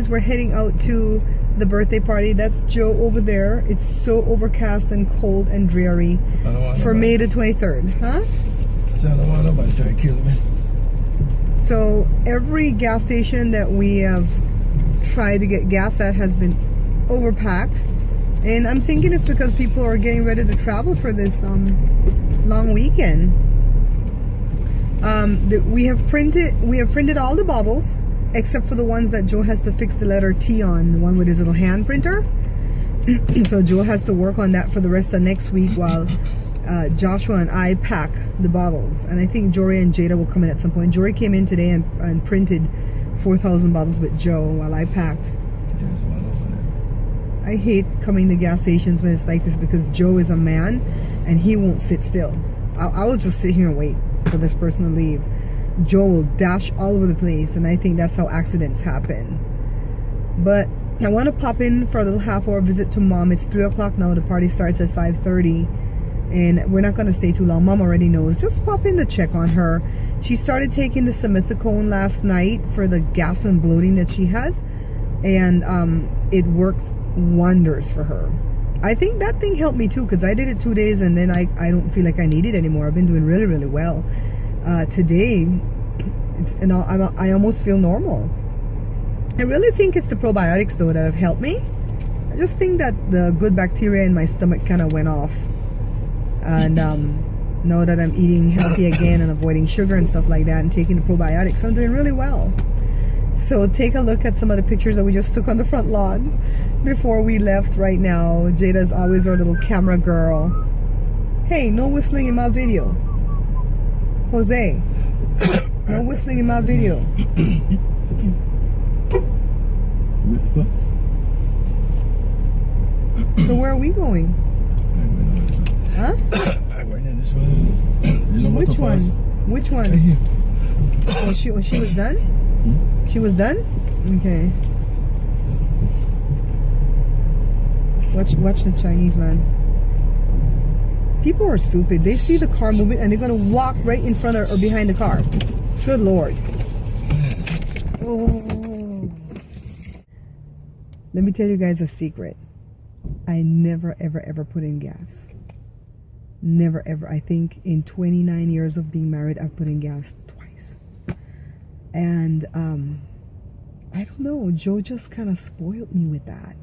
guys, we're heading out to the birthday party. That's Joe over there. It's so overcast and cold and dreary for May the 23rd. Huh? So I don't want nobody try to kill me. So every gas station that we have tried to get gas at has been overpacked. And I'm thinking it's because people are getting ready to travel for this long weekend. We have printed all the bottles except for the ones that Joe has to fix the letter T on, the one with his little hand printer. So Joe has to work on that for the rest of next week while Joshua and I pack the bottles. And I think Jory and Jada will come in at some point. Jory came in today and printed 4,000 bottles with Joe while I packed. There's one over there. I hate coming to gas stations when it's like this because Joe is a man and he won't sit still. I will just sit here and wait for this person to leave. Joe will dash all over the place, and I think that's how accidents happen. But I want to pop in for a little half-hour visit to Mom. It's 3 o'clock now. The party starts at 5:30, and we're not going to stay too long. Mom already knows. Just pop in to check on her. She started taking the simethicone last night for the gas and bloating that she has, and it worked wonders for her. I think that thing helped me too, because I did it 2 days and then I don't feel like I need it anymore. I've been doing really, really well. Today, I almost feel normal. I really think it's the probiotics though that have helped me. I just think that the good bacteria in my stomach kind of went off. And now that I'm eating healthy again and avoiding sugar and stuff like that and taking the probiotics, I'm doing really well. So take a look at some of the pictures that we just took on the front lawn before we left right now. Jada's always our little camera girl. Hey, no whistling in my video. Jose, no whistling in my video. So where are we going? Huh? I'm going in this one. Which one? Which one? Right here. Oh, she was done? She was done? Okay. Watch the Chinese man. People are stupid. They see the car moving and they're gonna walk right in front of or behind the car. Good Lord. Oh. Let me tell you guys a secret. I never ever put in gas. Never ever. I think in 29 years of being married, I've put in gas twice. And I don't know, Joe just kind of spoiled me with that.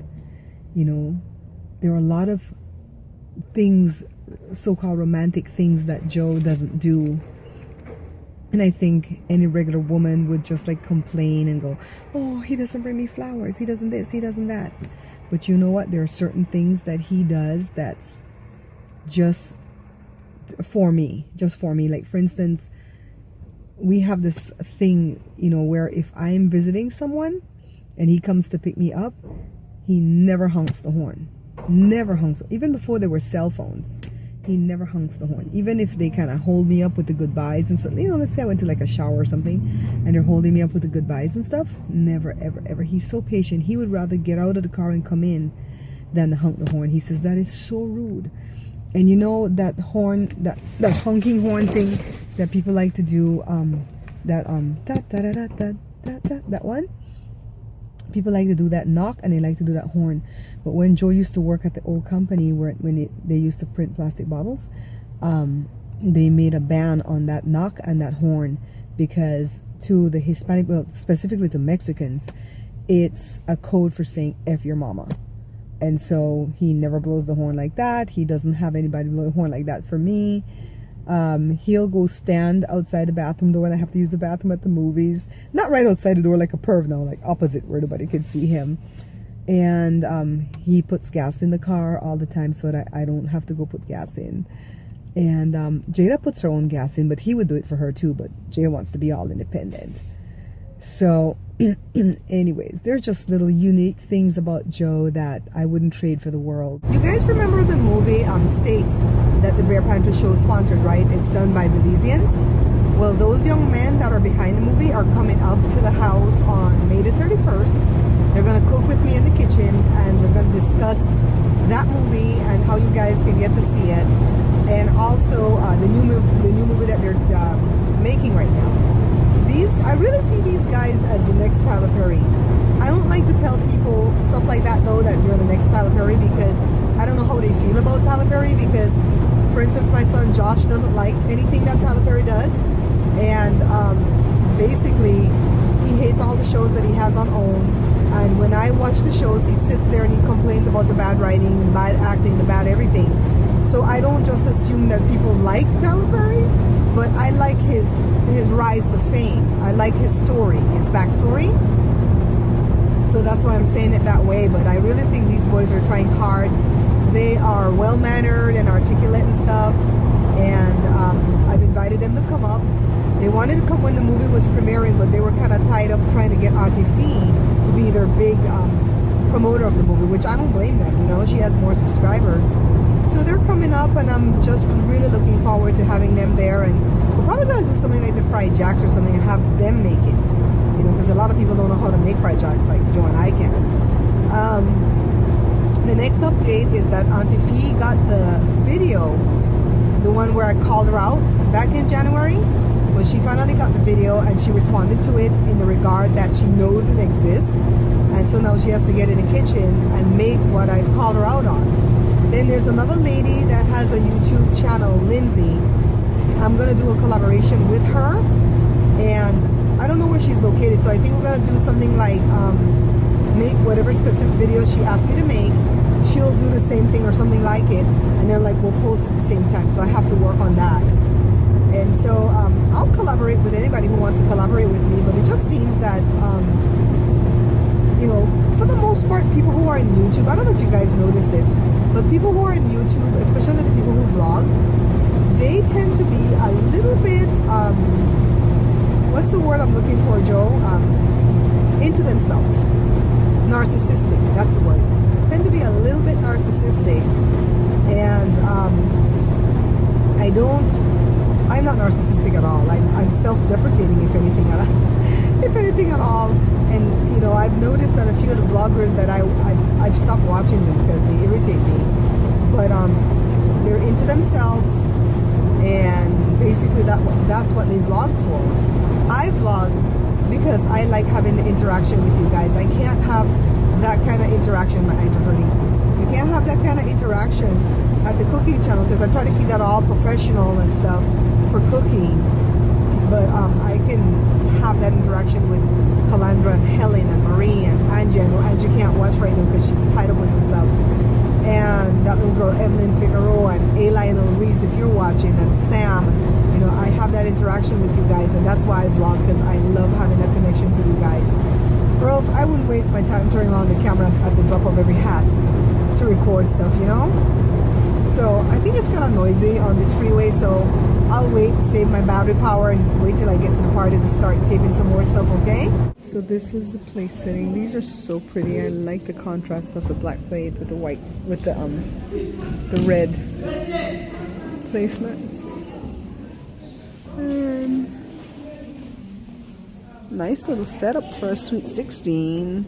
You know, there are a lot of things, so-called romantic things that Joe doesn't do. And I think any regular woman would just like complain and go, oh, he doesn't bring me flowers, he doesn't this, he doesn't that. But you know what? There are certain things that he does that's just for me. Like, for instance, we have this thing, you know, where if I'm visiting someone and he comes to pick me up, he never honks the horn. Never honks. Even before there were cell phones, he never honks the horn. Even if they kind of hold me up with the goodbyes and so, you know, let's say I went to like a shower or something and they're holding me up with the goodbyes and stuff. Never, ever. He's so patient. He would rather get out of the car and come in than to honk the horn. He says that is so rude. And you know that horn, that honking horn thing that people like to do, that one. People like to do that knock and they like to do that horn. But when Joe used to work at the old company they used to print plastic bottles, they made a ban on that knock and that horn because to the Hispanic, well, specifically to Mexicans, it's a code for saying F your mama. And so he never blows the horn like that. He doesn't have anybody blow the horn like that for me. He'll go stand outside the bathroom door when I have to use the bathroom at the movies. Not right outside the door like a perv, no, like opposite where nobody can see him. And he puts gas in the car all the time so that I don't have to go put gas in. And Jada puts her own gas in, but he would do it for her too. But Jada wants to be all independent. So anyways, there's just little unique things about Joe that I wouldn't trade for the world. You guys remember the movie States that the Bear Panther show sponsored, right? It's done by Belizeans. Well, those young men that are behind the movie are coming up to the house on May the 31st. They're going to cook with me in the kitchen and we're going to discuss that movie and how you guys can get to see it. And also the new movie that they're making right now. I really see these guys as the next Tyler Perry. I don't like to tell people stuff like that though, that you're the next Tyler Perry, because I don't know how they feel about Tyler Perry. Because, for instance, my son Josh doesn't like anything that Tyler Perry does, and basically he hates all the shows that he has on OWN. And when I watch the shows, he sits there and he complains about the bad writing, the bad acting, the bad everything. So I don't just assume that people like Tyler Perry, but I like his rise to fame. I like his story, his backstory. So that's why I'm saying it that way. But I really think these boys are trying hard. They are well-mannered and articulate and stuff. And I've invited them to come up. They wanted to come when the movie was premiering, but they were kind of tied up trying to get Auntie Fee to be their big promoter of the movie, which I don't blame them. You know, she has more subscribers. So they're coming up, and I'm just really looking forward to having them there. And we're probably going to do something like the fried jacks or something and have them make it. You know, because a lot of people don't know how to make fried jacks like Joe and I can. The next update is that Auntie Fee got the video, the one where I called her out back in January. But she finally got the video, and she responded to it in the regard that she knows it exists. And so now she has to get in the kitchen and make what I've called her out on. Then there's another lady that has a YouTube channel, Lindsay. I'm going to do a collaboration with her. And I don't know where she's located, so I think we're going to do something like make whatever specific video she asked me to make. She'll do the same thing or something like it. And then like we'll post at the same time. So I have to work on that. And so I'll collaborate with anybody who wants to collaborate with me, but it just seems that, you know, for the most part, people who are in YouTube, I don't know if you guys noticed this, but people who are in YouTube, especially the people who vlog, they tend to be a little bit, what's the word I'm looking for, Joe? Into themselves. Narcissistic, that's the word. Tend to be a little bit narcissistic. And I'm not narcissistic at all. I'm self-deprecating, if anything at all. And you know, I've noticed that a few of the vloggers that I've stopped watching them because they irritate me. But they're into themselves, and basically that's what they vlog for. I vlog because I like having the interaction with you guys. I can't have that kind of interaction. My eyes are hurting. I can't have that kind of interaction at the cooking channel because I try to keep that all professional and stuff for cooking. But I can have that interaction with Calandra and Helen and Marie and Angie. I know Angie can't watch right now because she's tied up with some stuff. And that little girl Evelyn Figueroa and A. Lionel Reese, if you're watching, and Sam. And, you know, I have that interaction with you guys, and that's why I vlog, because I love having that connection to you guys. Or else I wouldn't waste my time turning on the camera at the drop of every hat to record stuff, you know? So I think it's kind of noisy on this freeway, so I'll wait, save my battery power, and wait till I get to the party to start taping some more stuff, okay? So this is the place setting. These are so pretty. I like the contrast of the black plate with the white, with the red placements. And nice little setup for a Sweet 16.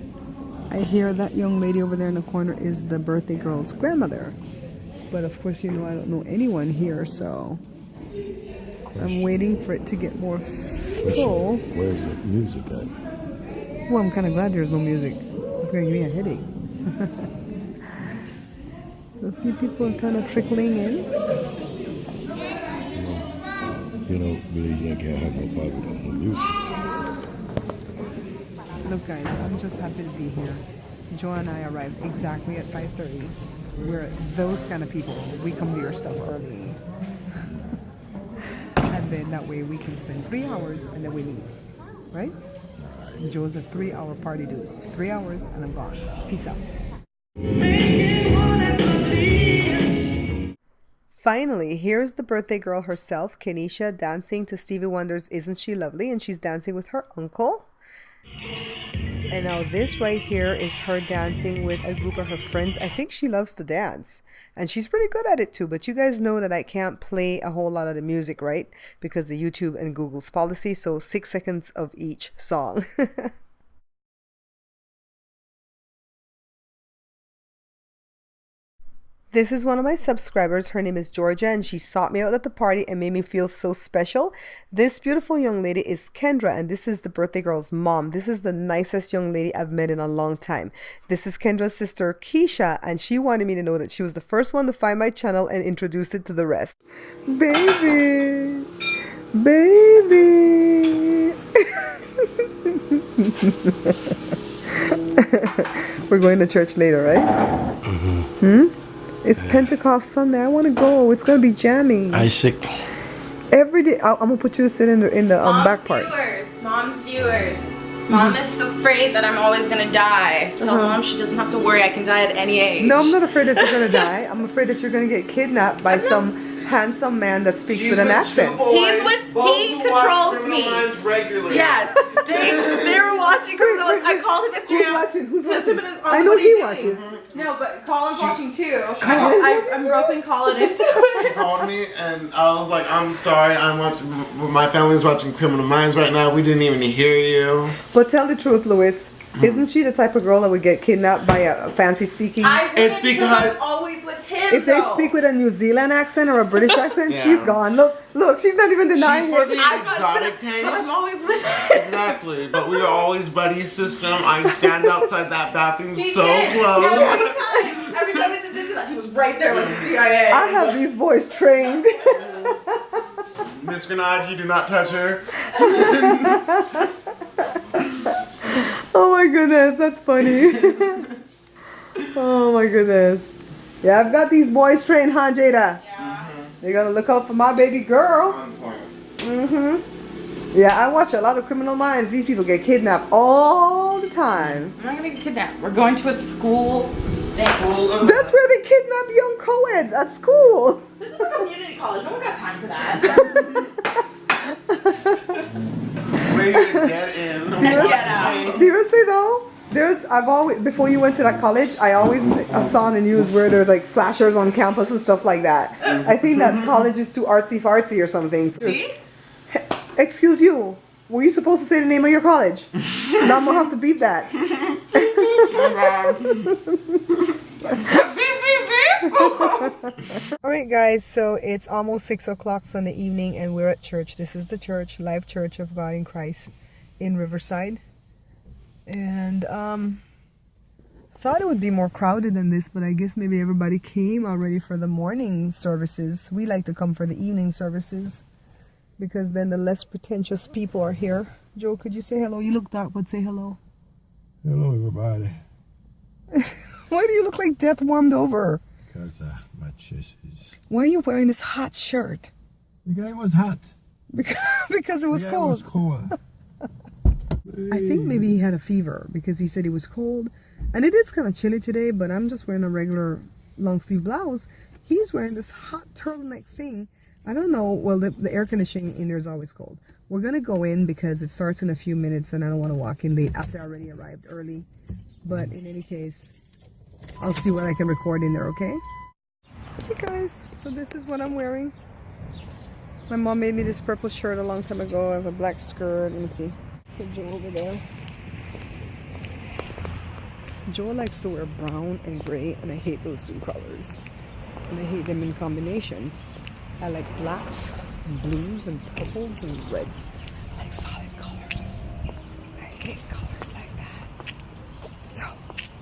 I hear that young lady over there in the corner is the birthday girl's grandmother. But of course, you know, I don't know anyone here, so I'm waiting for it to get more full. Where's the music at? Well, I'm kind of glad there's no music. It's going to give me a headache. You'll see people kind of trickling in. You don't believe I can't have no party without no music. Look, guys, I'm just happy to be here. Joe and I arrived exactly at 5:30. We're those kind of people. We come to your stuff early. And then that way we can spend 3 hours and then we leave. Right? Joe's a 3-hour party dude. 3 hours and I'm gone. Peace out. Finally, here's the birthday girl herself, Kenisha, dancing to Stevie Wonder's Isn't She Lovely? And she's dancing with her uncle. And now this right here is her dancing with a group of her friends. I think she loves to dance. And she's pretty good at it too. But you guys know that I can't play a whole lot of the music, right? Because of YouTube and Google's policy. So 6 seconds of each song. This is one of my subscribers. Her name is Georgia, and she sought me out at the party and made me feel so special. This beautiful young lady is Kendra, and this is the birthday girl's mom. This is the nicest young lady I've met in a long time. This is Kendra's sister, Keisha, and she wanted me to know that she was the first one to find my channel and introduced it to the rest. Baby! Baby! We're going to church later, right? It's Pentecost Sunday. I want to go. It's going to be jamming. Isaac. Every day. I'm going to put you to sit in the back part. Mom's viewers. Mom is afraid that I'm always going to die. Tell Mom she doesn't have to worry. I can die at any age. No, I'm not afraid that you're going to die. I'm afraid that you're going to get kidnapped by some handsome man that speaks with an accent. He controls me. Regularly. Yes. They were watching Criminal. I called him yesterday. Who's watching? I know he watches. No, but Colin's watching too. I'm roping Colin into it. He called me and I was like, I'm sorry, I'm watching. My family's watching Criminal Minds right now. We didn't even hear you. But tell the truth, Louis. Isn't she the type of girl that would get kidnapped by a fancy speaking? It's because I'm always with him. If they speak with a New Zealand accent or a British accent, Yeah. she's gone. Look, she's not even denying She's for it. the exotic taste. But I'm always with him. Exactly. But we are always buddy system. I stand outside that bathroom so did. close. Every time it's a Disneyland, he was right there with the CIA. I have these boys trained. Miss Grenade, you do not touch her. Oh my goodness, that's funny. Oh my goodness. Yeah, I've got these boys trained, huh, Jada? Yeah. They're gonna look out for my baby girl. Yeah, I watch a lot of Criminal Minds. These people get kidnapped all the time. I'm not gonna get kidnapped. We're going to a school thing. That's where they kidnap young co-eds at school. This is a community college. No one got time for that. Where you get in. Get out. Seriously though, I've always, before you went to that college, I always saw on the news where there's like flashers on campus and stuff like that. I think that college is too artsy fartsy or something. See? Excuse you, were you supposed to say the name of your college? Now I'm gonna have to beep that. Alright guys, so it's almost 6 o'clock Sunday evening and we're at church. This is the church, Life Church of God in Christ in Riverside. And thought it would be more crowded than this, but I guess maybe everybody came already for the morning services. We like to come for the evening services because then the less pretentious people are here. Joe, could you say hello? You look dark, but say hello. Hello, everybody. Why do you look like death warmed over? Because my chest is... Why are you wearing this hot shirt? The guy was hot. Because it was Yeah, cold. it was cold. I think maybe he had a fever because he said he was cold. And it is kind of chilly today, but I'm just wearing a regular long sleeve blouse. He's wearing this hot turtleneck thing. I don't know. Well, the air conditioning in there is always cold. We're going to go in because it starts in a few minutes and I don't want to walk in late after I already arrived early. But in any case, I'll see what I can record in there, okay? Hey guys, so this is what I'm wearing. My mom made me this purple shirt a long time ago. I have a black skirt. Let me see. Put Joe over there. Joe likes to wear brown and gray, and I hate those two colors. And I hate them in combination. I like blacks and blues and purples and reds. I like solid colors. I hate colors like that. So,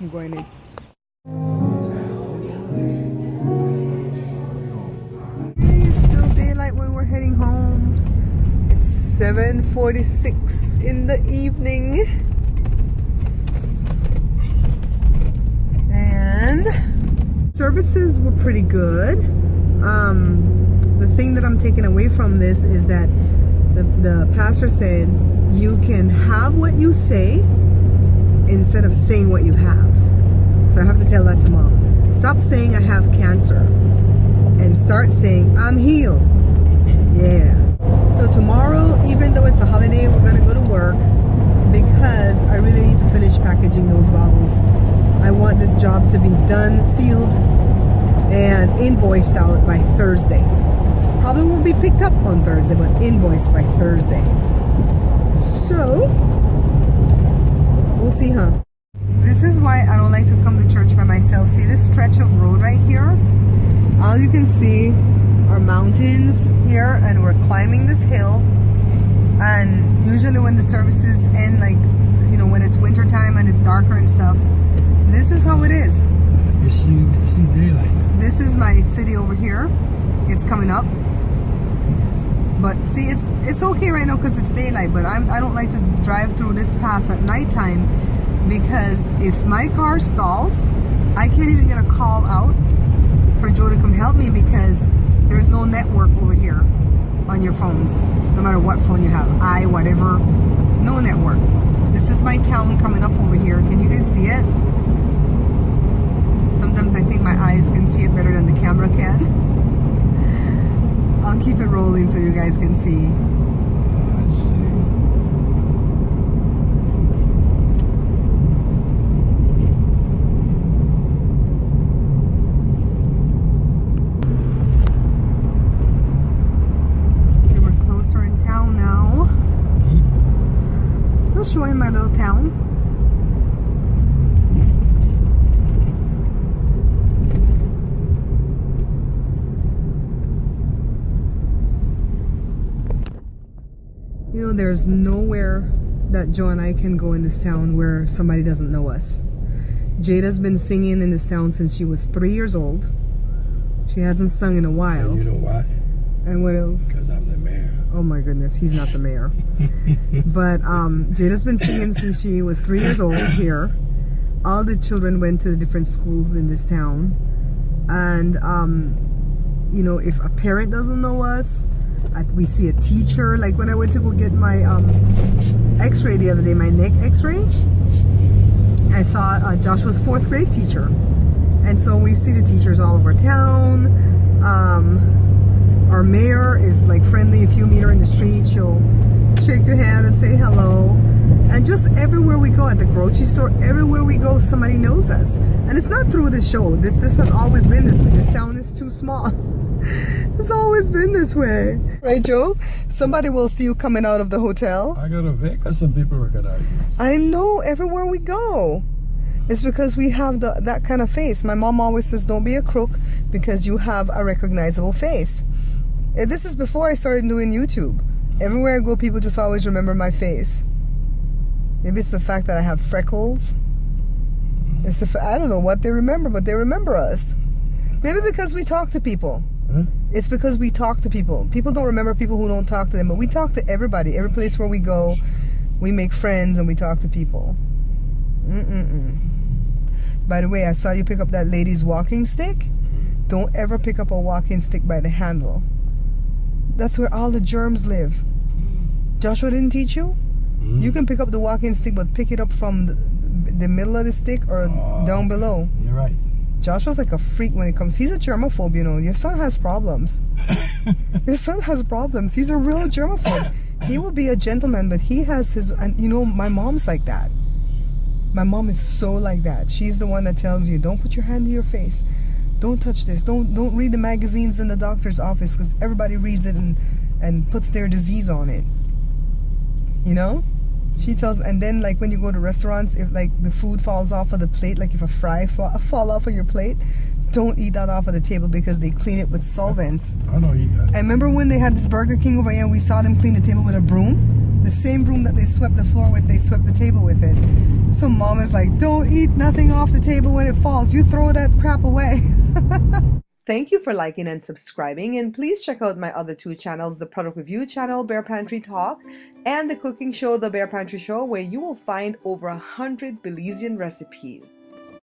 I'm going in. It's still daylight when we're heading home. It's 7:46 in the evening. And services were pretty good. The thing that I'm taking away from this is that the pastor said you can have what you say instead of saying what you have. So I have to tell that to mom. Stop saying I have cancer and start saying I'm healed. Yeah. So tomorrow, even though it's a holiday, we're gonna go to work because I really need to finish packaging those bottles. I want this job to be done, sealed, and invoiced out by Thursday. Probably won't be picked up on Thursday, but invoiced by Thursday. So, we'll see, huh? This is why I don't like to come to church by myself. See this stretch of road right here? All you can see are mountains here, and we're climbing this hill. And usually when the services end, like, you know, when it's winter time and it's darker and stuff, this is how it is. You see daylight now. This is my city over here. It's coming up. But see, it's okay right now because it's daylight, but I don't like to drive through this pass at nighttime, because if my car stalls, I can't even get a call out for Joe to come help me, because there's no network over here on your phones, no matter what phone you have, whatever, no network. This is my town coming up over here. Can you guys see it? Sometimes I think my eyes can see it better than the camera can. I'll keep it rolling so you guys can see. See, we're closer in town now. Just showing my little town. You know, there's nowhere that Joe and I can go in this town where somebody doesn't know us. Jada's been singing in this town since she was 3 years old. She hasn't sung in a while. And you know why? And what else? Because I'm the mayor. Oh my goodness, he's not the mayor. But Jada's been singing since she was 3 years old here. All the children went to the different schools in this town. And, you know, if a parent doesn't know us, we see a teacher. Like when I went to go get my x-ray the other day, my neck x-ray, I saw Joshua's 4th grade teacher. And so we see the teachers all over town. Our mayor is like friendly. If you meet her in the street, she'll shake your hand and say hello. And just everywhere we go, at the grocery store, everywhere we go, somebody knows us. And it's not through the show. This has always been this way. This town is too small. It's always been this way. Right, Joe? Somebody will see you coming out of the hotel. I got a Vegas, some people recognize you. I know, everywhere we go. It's because we have that kind of face. My mom always says, don't be a crook because you have a recognizable face. And this is before I started doing YouTube. Everywhere I go, people just always remember my face. Maybe it's the fact that I have freckles. It's I don't know what they remember, but they remember us. Maybe because we talk to people. Huh? It's because we talk to people. People don't remember people who don't talk to them, but we talk to everybody. Every place where we go, we make friends and we talk to people. By the way, I saw you pick up that lady's walking stick. Don't ever pick up a walking stick by the handle. That's where all the germs live. Joshua didn't teach you? You can pick up the walking stick, but pick it up from the middle of the stick or down below. You're right. Joshua's like a freak when it comes. He's a germaphobe, you know. Your son has problems. Your son has problems. He's a real germaphobe. He will be a gentleman, but he has his. And you know, my mom's like that. My mom is so like that. She's the one that tells you, don't put your hand to your face. Don't touch this. Don't read the magazines in the doctor's office because everybody reads it and puts their disease on it. You know? She tells, and then like when you go to restaurants, if like the food falls off of the plate, like if a fry fall off of your plate, don't eat that off of the table because they clean it with solvents. I know you got it. I remember when they had this Burger King over here, we saw them clean the table with a broom. The same broom that they swept the floor with, they swept the table with it. So mom is like, don't eat nothing off the table when it falls. You throw that crap away. Thank you for liking and subscribing, and please check out my other 2 channels, the product review channel, Bear Pantry Talk, and the cooking show, The Bear Pantry Show, where you will find over 100 Belizean recipes.